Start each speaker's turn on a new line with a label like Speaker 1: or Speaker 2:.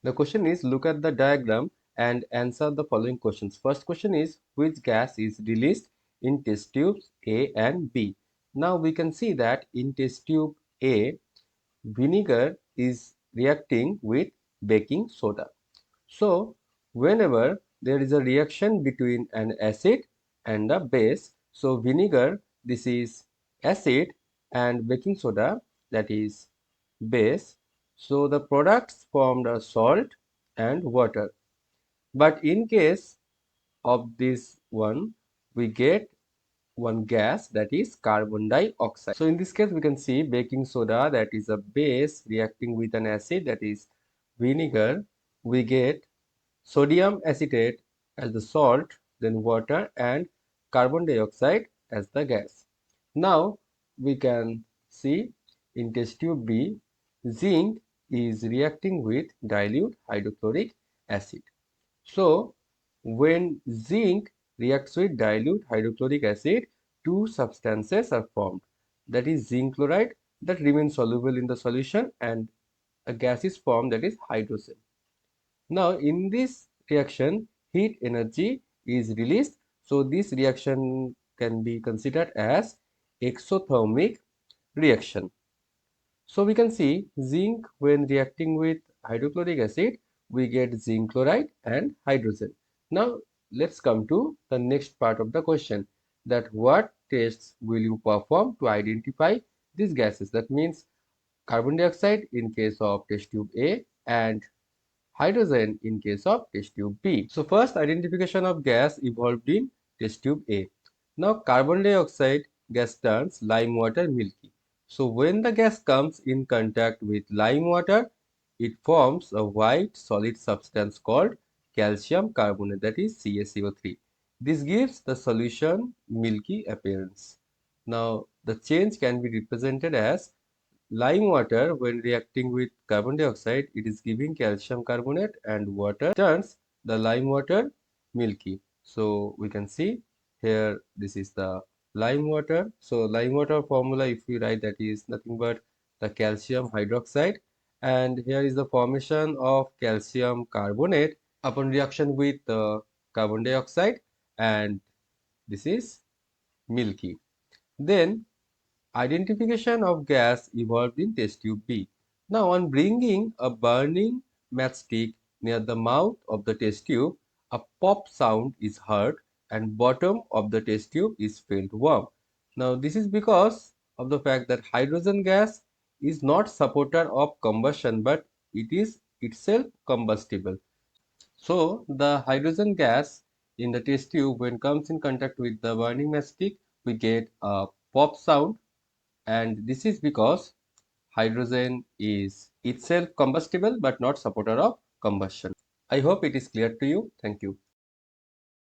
Speaker 1: The question is, look at the diagram and answer the following questions. First question is, which gas is released in test tubes A and B? Now we can see that in test tube A, vinegar is reacting with baking soda. So whenever there is a reaction between an acid and a base, so vinegar, this is acid, and baking soda, that is base, so the products formed are salt and water. But in case of this one, we get one gas, that is carbon dioxide. So in this case we can see baking soda, that is a base, reacting with an acid, that is vinegar. We get sodium acetate as the salt, then water, and carbon dioxide as the gas. Now we can see in test tube B, zinc is reacting with dilute hydrochloric acid. So when zinc reacts with dilute hydrochloric acid, two substances are formed, that is zinc chloride, that remains soluble in the solution, and a gas is formed, that is hydrogen. Now in this reaction, heat energy is released, so this reaction can be considered as exothermic reaction. So we can see zinc, when reacting with hydrochloric acid, we get zinc chloride and hydrogen. Now let's come to the next part of the question, that what tests will you perform to identify these gases? That means carbon dioxide in case of test tube A and hydrogen in case of test tube B. So first, identification of gas evolved in test tube A. Now carbon dioxide gas turns lime water milky. So when the gas comes in contact with lime water, it forms a white solid substance called calcium carbonate, that is CaCO3. This gives the solution milky appearance. Now the change can be represented as lime water, when reacting with carbon dioxide, it is giving calcium carbonate, and water turns the lime water milky. So we can see here, this is the lime water. So lime water formula, if we write, that is nothing but the calcium hydroxide, and here is the formation of calcium carbonate upon reaction with carbon dioxide, and this is milky. Then identification of gas evolved in test tube B. Now, on bringing a burning matchstick near the mouth of the test tube, a pop sound is heard and bottom of the test tube is felt warm. Now, this is because of the fact that hydrogen gas is not supporter of combustion, but it is itself combustible. So the hydrogen gas in the test tube, when comes in contact with the burning matchstick, we get a pop sound, and this is because hydrogen is itself combustible but not supporter of combustion. I hope it is clear to you. Thank you.